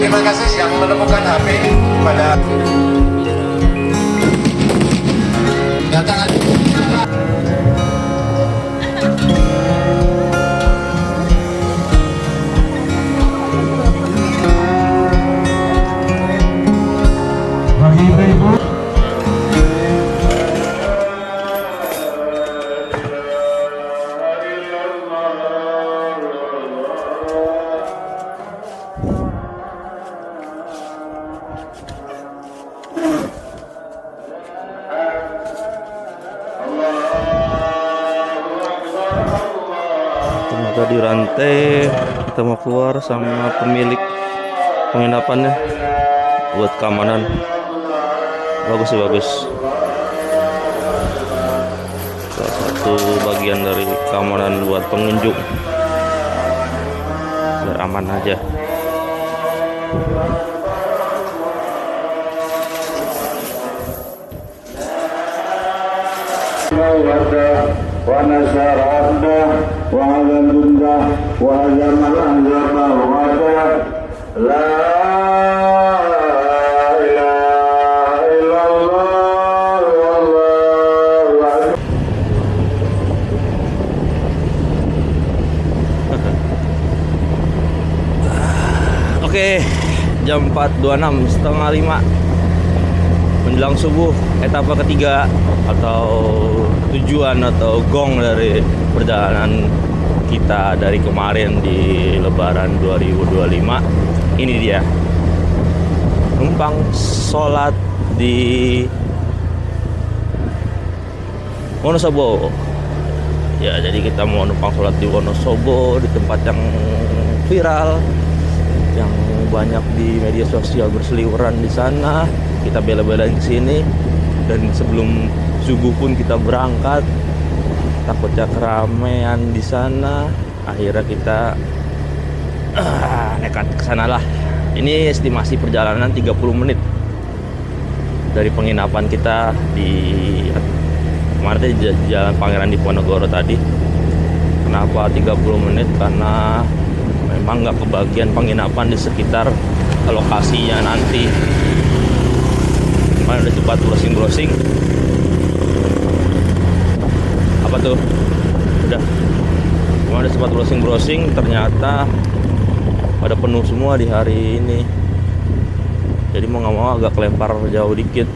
Terima kasih yang menemukan HP pada datang. Bagi ibu-ibu di rantai, kita mau keluar sama pemilik penginapannya buat keamanan. Bagus sih, bagus. Salah satu bagian dari keamanan buat pengunjung biar aman aja. wa nasarada wa halanunda wa hazamalahzaba wa la ilaha illallah wallahu akbar. Oke, jam 4.26, setengah 5 menjelang subuh, etapa ketiga atau tujuan atau gong dari perjalanan kita dari kemarin di Lebaran 2025. Ini dia, numpang sholat di Wonosobo. Ya, jadi kita mau numpang sholat di Wonosobo, di tempat yang viral, yang banyak di media sosial berseliweran di sana. Kita bela-belain ke sini, dan sebelum subuh pun kita berangkat. Takutnya keramaian di sana. Akhirnya kita nekat ke sana lah. Ini estimasi perjalanan 30 menit dari penginapan kita di kemarin di Jalan Pangeran Diponegoro tadi. Kenapa 30 menit? Karena memang nggak kebagian penginapan di sekitar lokasinya nanti. Kemarin udah cepat browsing. Apa tuh? Udah. Kemarin udah sempat browsing, ternyata pada penuh semua di hari ini. Jadi mau nggak mau agak kelempar jauh dikit.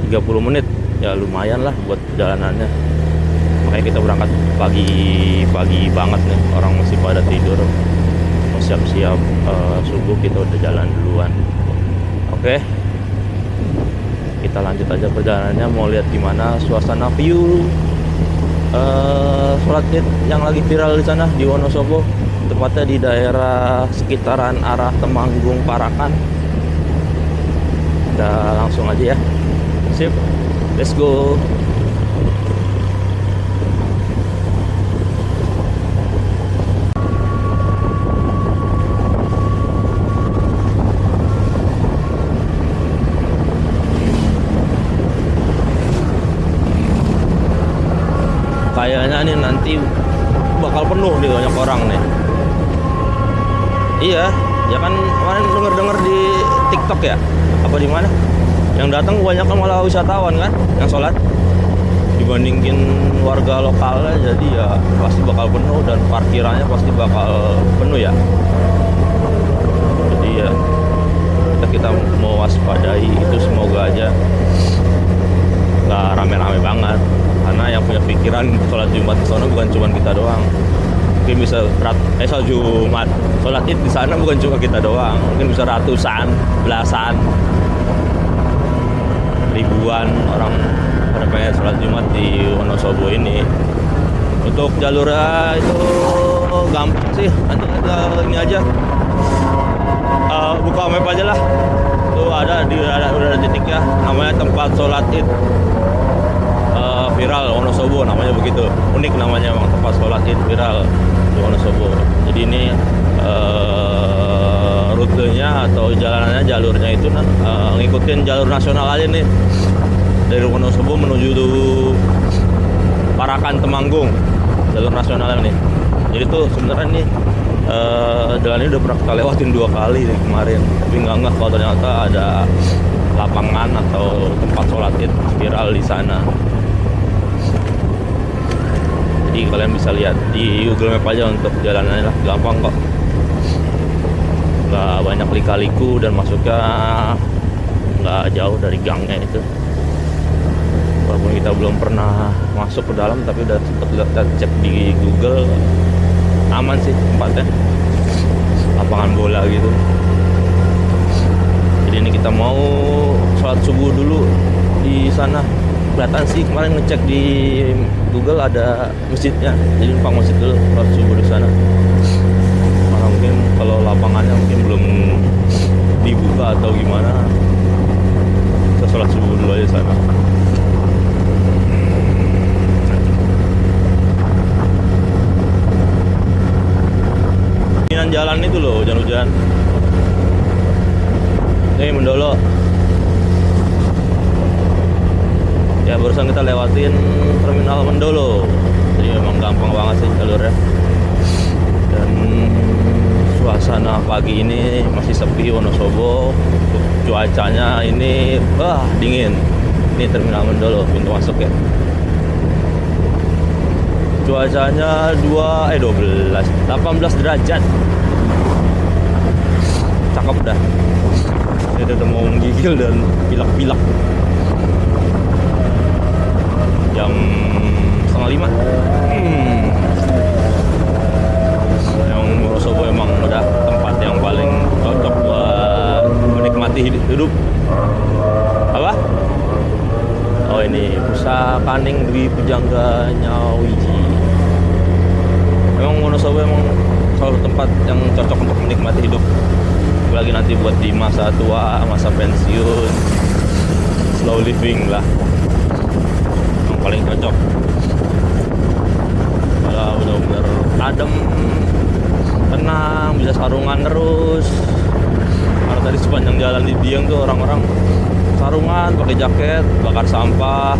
30 menit, ya lumayan lah buat perjalanannya. Makanya kita berangkat pagi banget nih, orang masih pada tidur. Mau siap-siap subuh, kita udah jalan duluan. Oke. Kita lanjut aja perjalanannya, mau lihat gimana suasana view sholat Id yang lagi viral di sana di Wonosobo, tepatnya di daerah sekitaran arah Temanggung Parakan. Kita langsung aja ya. Sip, let's go. Kayaknya nih nanti bakal penuh nih, banyak orang nih. Iya, ya kan kemarin denger di TikTok ya, apa di mana? Yang datang kebanyakan malah wisatawan kan, yang sholat dibandingin warga lokalnya. Jadi ya pasti bakal penuh, dan parkirannya pasti bakal penuh ya. Jadi ya kita mau waspadai itu, semoga aja nggak rame-rame banget. Karena yang punya pikiran sholat Jumat di sana bukan cuma kita doang. Mungkin bisa sholat Jumat, sholat Id di sana bukan cuma kita doang. Mungkin bisa ratusan, belasan, ribuan orang pada pengen sholat Jumat di Wonosobo ini. Untuk jalurnya itu gampang sih, nanti ada ini aja, buka map aja lah. Tuh ada udah ada titiknya, namanya tempat sholat id viral Wonosobo, namanya begitu, unik namanya emang, tempat sholat id viral di Wonosobo. Jadi ini rutenya atau jalanannya, jalurnya itu ngikutin jalur nasional aja nih, dari Wonosobo menuju Parakan Temanggung, jalur nasional nih. Jadi tuh sebenarnya nih jalan ini udah pernah kita lewatin 2 kali nih kemarin, tapi nggak kalau ternyata ada lapangan atau tempat sholat id viral di sana. Jadi kalian bisa lihat di Google Map aja untuk jalanannya lah, gampang kok, nggak banyak lika-liku dan masuknya nggak jauh dari gangnya itu. Walaupun kita belum pernah masuk ke dalam, tapi udah sempat lihat cek di Google, aman sih tempatnya, lapangan bola gitu. Jadi ini kita mau sholat subuh dulu di sana. Kelihatan sih kemarin ngecek di Google ada masjidnya, jadi numpang masjid dulu sholat subuh di sana. Karena mungkin kalau lapangannya mungkin belum dibuka atau gimana, kita sholat subuh dulu aja sana. Jalan itu loh, hujan-hujan. Ini Mendolo. Ya barusan kita lewatin terminal Mendolo. Jadi memang gampang banget sih jalurnya. Dan suasana pagi ini masih sepi Wonosobo. Cuacanya ini dingin. Ini terminal Mendolo, pintu masuk ya. Cuacanya 18 derajat. Cakep dah. Saya udah mau menggigil dan pilek-pilek. Jam 4:30. Yang Wonosobo emang udah tempat yang paling cocok buat menikmati hidup. Apa? Oh ini Pusakaning Dwi Pujangga Nyawiji. Memang Wonosobo emang selalu tempat yang cocok untuk menikmati hidup. Apalagi nanti buat di masa tua, masa pensiun, slow living lah, yang paling cocok. Kalau benar-benar adem, tenang, bisa sarungan terus. Karena tadi sepanjang jalan di Dieng tuh orang-orang sarungan, pakai jaket, bakar sampah,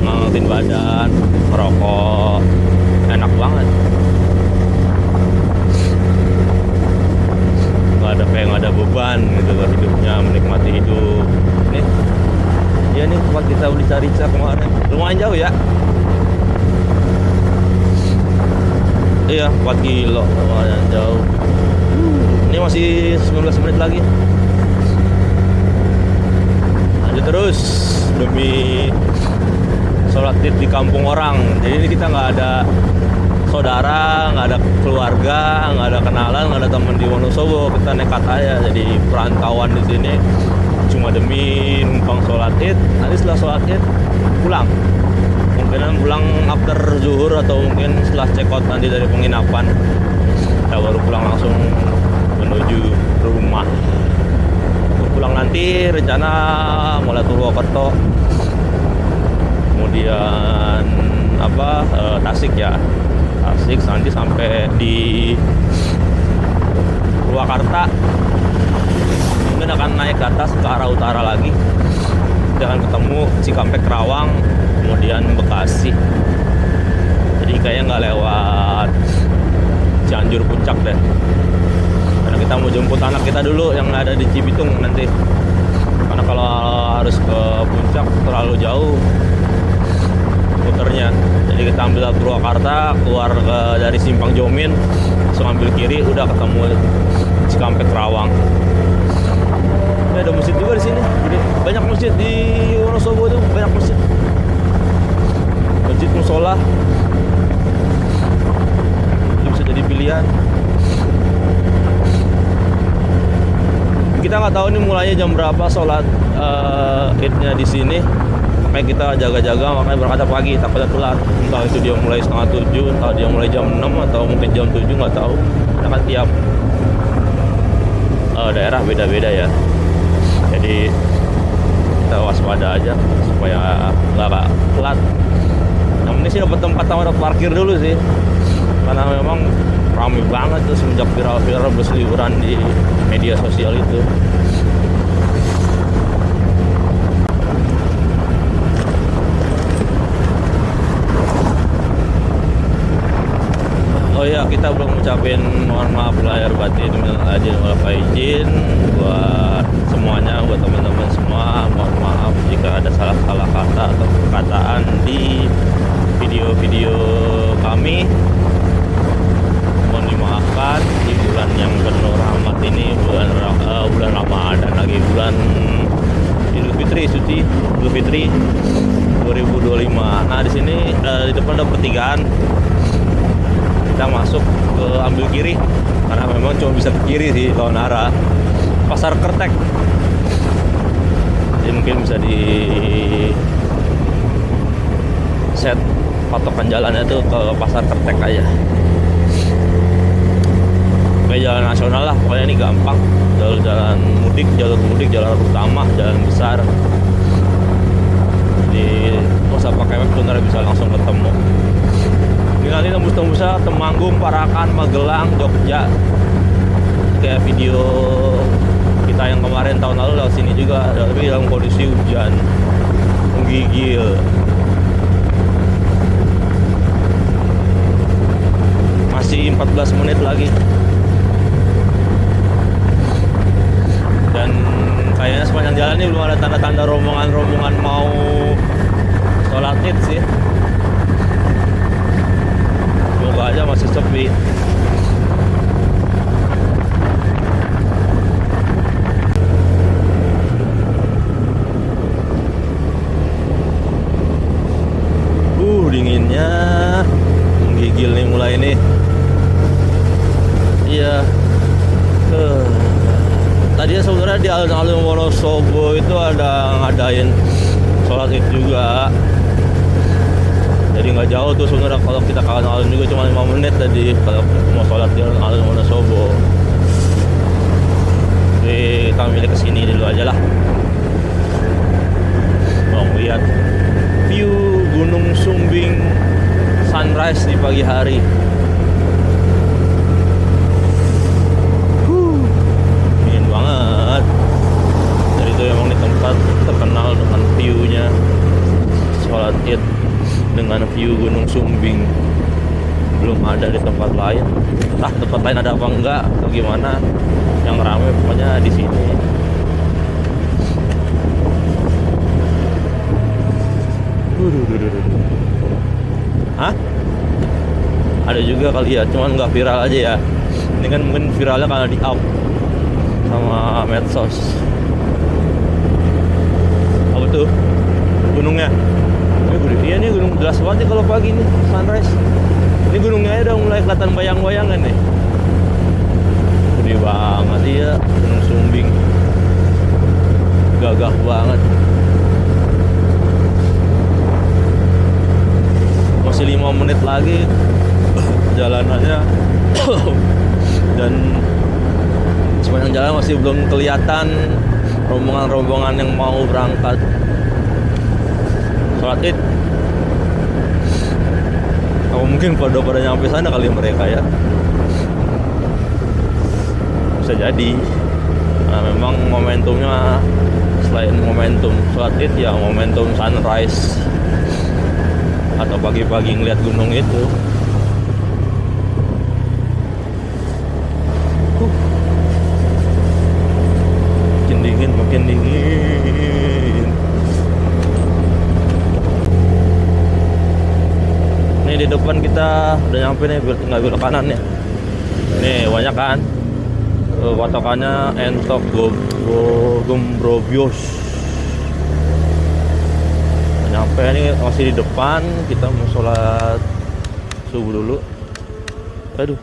ngangetin badan, merokok, enak banget. Nggak ada beban gitu loh hidupnya, menikmati hidup. Nih, ya nih tempat kita beli rica kemarin, lumayan jauh ya. Iya, 4 kilo, lumayan jauh. Ini masih 19 menit lagi. Lanjut terus demi sholat id di kampung orang. Jadi ini kita nggak ada saudara, nggak ada keluarga, nggak ada kenalan, nggak ada teman di Wonosobo. Kita nekat aja jadi perantauan di sini cuma demi numpang sholat id. Nanti setelah sholat id pulang, mungkin pulang after zuhur atau mungkin setelah check out nanti dari penginapan, kita baru pulang langsung menuju rumah. Pulang nanti rencana mulai Purwokerto, kemudian Tasik ya. Tasik nanti sampai di Purwakarta, mungkin akan naik ke atas ke arah utara lagi, kita akan ketemu Cikampek, Kerawang, kemudian Bekasi. Jadi kayaknya nggak lewat Cianjur Puncak deh, karena kita mau jemput anak kita dulu yang ada di Cibitung nanti. Karena kalau harus ke Puncak terlalu jauh puternya. Jadi kita ambil Purwakarta, keluar dari Simpang Jomin, langsung ambil kiri, udah ketemu Cikampek, Kerawang. Ini ada masjid juga di sini. Jadi banyak masjid di Wonosobo tuh, banyak masjid. Masjid musola. Itu bisa jadi pilihan. Kita nggak tahu nih mulainya jam berapa sholat idnya di sini. makanya kita jaga-jaga, makanya berangkat pagi takutnya telat. Entah itu dia mulai setengah 7, entah dia mulai jam 6 atau mungkin jam 7, nggak tahu. Karena kan tiap daerah beda-beda ya, jadi kita waspada aja supaya nggak telat. Yang ini sih dapat tempat parkir dulu sih, karena memang ramai banget tuh semenjak viral-viral berseliweran di media sosial itu. Oh ya, kita belum ngucapin mohon maaf lahir batin minal aidin wal faizin buat semuanya, buat teman-teman semua. Mohon maaf jika ada salah-salah kata atau perkataan di video-video kami. Mohon dimaafkan di bulan yang penuh rahmat ini, bulan Ramadan, lagi bulan Idul Fitri, suci Idul Fitri 2025. Nah, di sini di depan ada pertigaan. Kita masuk ke ambil kiri karena memang cuma bisa ke kiri sih lawan arah Pasar Kertek. Jadi mungkin bisa di set patokan jalannya tuh ke Pasar Kertek aja. Kayak jalan nasional lah, pokoknya ini gampang. Jalan mudik, jalan utama, jalan besar. Jadi nggak usah pakai map, benar bisa langsung ketemu. Nanti tembus-tembusnya Temanggung, Parakan, Magelang, Jogja. Kayak video kita yang kemarin tahun lalu lewat sini juga, tapi dalam kondisi hujan menggigil. Masih 14 menit lagi. Dan kayaknya sepanjang jalan ini belum ada tanda-tanda rombongan-rombongan mau sholat Id sih. Semoga aja masih sepi. Dinginnya menggigil nih mulai nih. Iya. Tadinya sebenarnya di alun-alun Wonosobo itu ada ngadain sholat Id juga. Jadi nggak jauh tuh sebenarnya, kalau kita ke alun-alun juga cuma 5 menit tadi kalau mau sholat di alun-alun Wonosobo. Jadi kita milih kesini dulu aja lah. Mau lihat view Gunung Sumbing sunrise di pagi hari. Dingin banget. Jadi itu emang di tempat terkenal dengan view-nya sholat Id dengan view Gunung Sumbing. Belum ada di tempat lain. Entah tempat lain ada apa enggak atau gimana. Yang ramai pokoknya di sini. Hah? Ada juga kali ya, cuman nggak viral aja ya. Ini kan mungkin viralnya karena di up sama medsos. Apa tuh? Gunungnya? Iya nih gunung, jelas banget nih kalau pagi nih sunrise. Ini gunungnya aja udah mulai kelihatan bayang-bayangan nih. Gede banget ya Gunung Sumbing. Gagah banget. Masih 5 menit lagi jalanannya. Dan sepanjang jalan masih belum kelihatan rombongan-rombongan yang mau berangkat sholat Id. Atau mungkin pada nyampe sana kali mereka ya. Bisa jadi. Nah, memang momentumnya selain momentum sholat Id ya momentum sunrise atau pagi-pagi ngeliat gunung itu. Makin dingin. Nih di depan kita udah nyampe nih, tinggal belok kanan ya. Nih banyak kan patokannya Entok Gembrobios. Nyampe nih, masih di depan. Kita mau sholat subuh dulu. Aduh.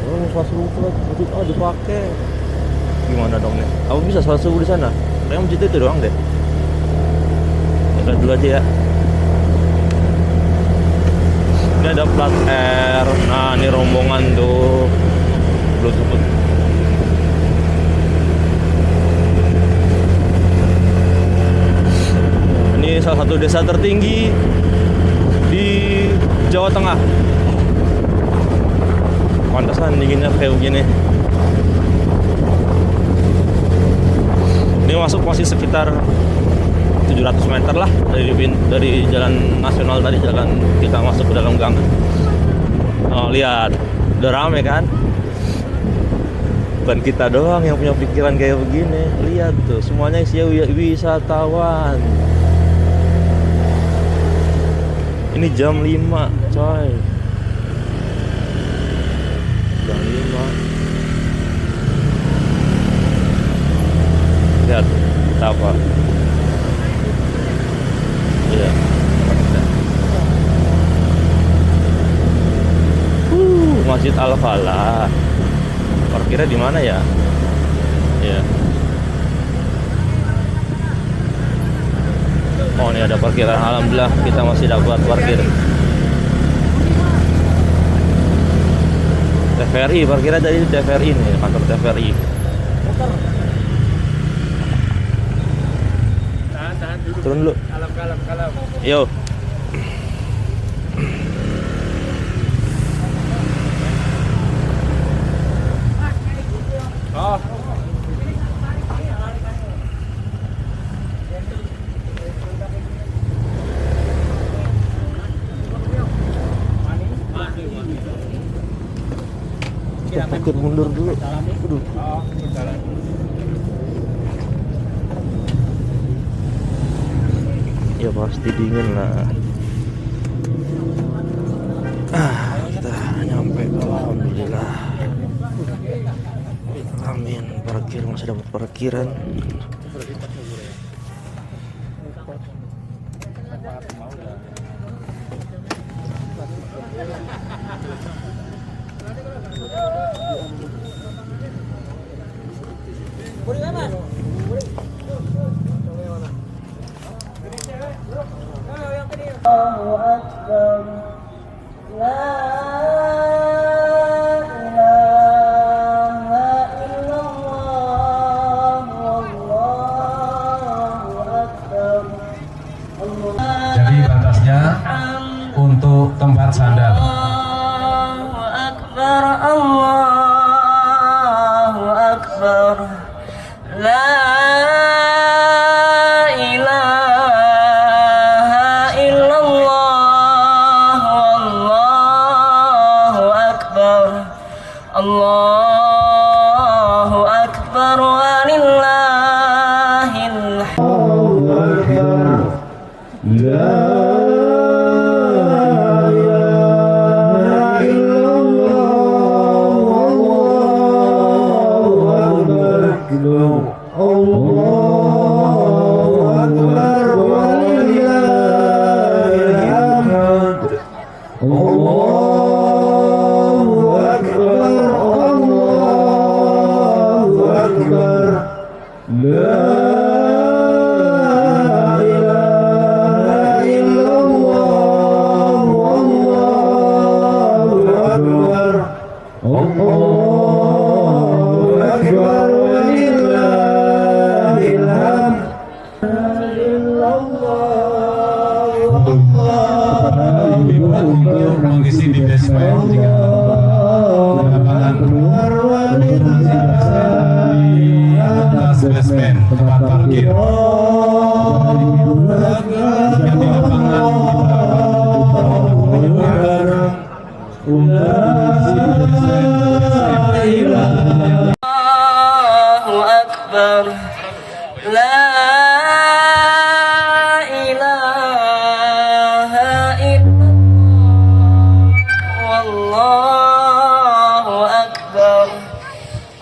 Mau sholat subuh. dipakai. Gimana dong nih? Apa bisa sholat subuh di sana? Kayaknya masjid itu doang deh. Kita dulu aja ya. Ini ada plat R. Nah, ini rombongan tuh. Belum sebut. Ini salah satu desa tertinggi di Jawa Tengah. Pantesan dinginnya kayak begini. Ini masih sekitar 700 meter lah dari jalan nasional tadi, jalan kita masuk ke dalam gang. Oh, lihat, udah rame kan? Bukan kita doang yang punya pikiran kayak begini. Lihat tuh, semuanya isinya wisatawan. Ini jam 5, coy. Jam 5. Lihat, apa? Iya. Masjid Al-Falah. Parkirnya di mana ya? Iya. Oh, ini ada parkiran. Alhamdulillah kita masih dapat parkir. TVRI, parkirnya dari TVRI nih, kantor TVRI. Turun dulu. Kalem. Yo. Oh. Takut mundur dulu. Aduh. Ya pasti dingin lah. Kita nyampe, alhamdulillah. Amin. Parkir, masih dapat parkiran. Allahu Akbar, la ilaha illallah, wallahu akbar. Jadi batasnya untuk tempat sandal. Allahu Akbar, Allahu Akbar, la Allahu Akbar walillahil hamd. La ilaha illallah, wallahu akbar. Allahu akbar walillahil hamd. Allahu akbar, Allahu akbar. La ilaha illallah, wallahu akbar. Allahu akbar walillahil hamd. Ibu untuk mengisi di basement jika di atas basement tempat parkir. Jika di lapangan Allahu Akbar, la ilaha illallah, wallahu akbar,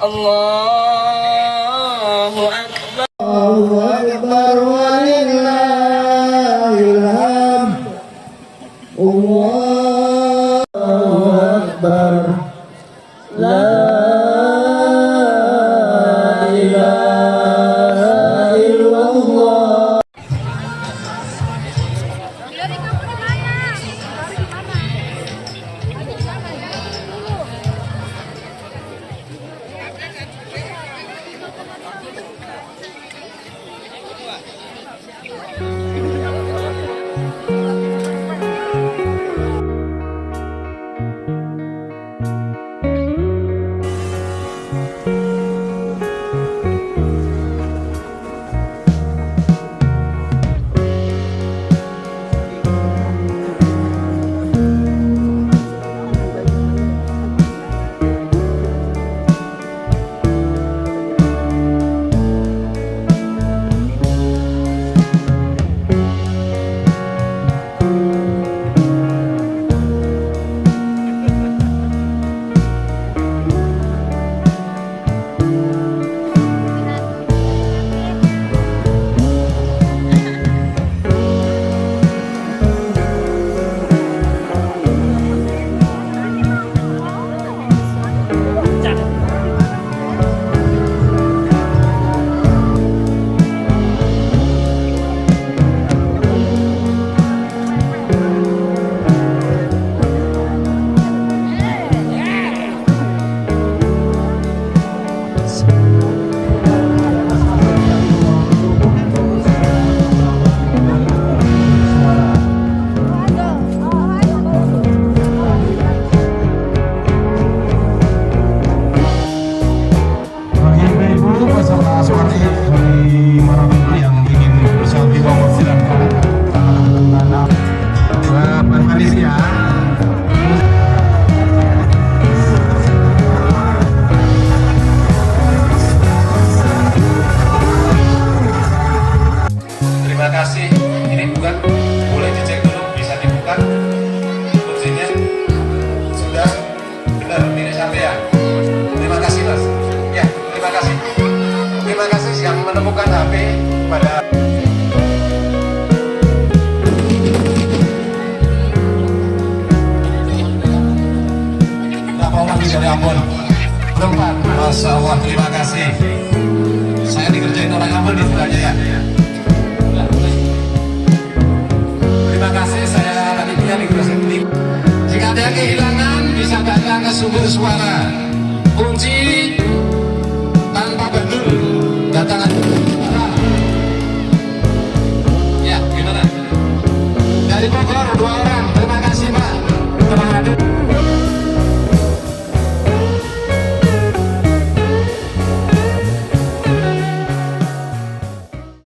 Allahu akbar. Allahu akbar walillahil hamd. Allahu akbar. La Pak. Fungsinya sudah benar milik sampean. Terima kasih Mas. Ya, terima kasih. Terima kasih yang menemukan HP pada berapa orang di dari Ambon? Berempat. Masya Allah, terima kasih. Saya dikerjain orang Ambon di sebelahnya ya. Terima kasih, saya panitia di Guru Sekti. Jika ada yang kehilangan, bisa datang ke sumber suara.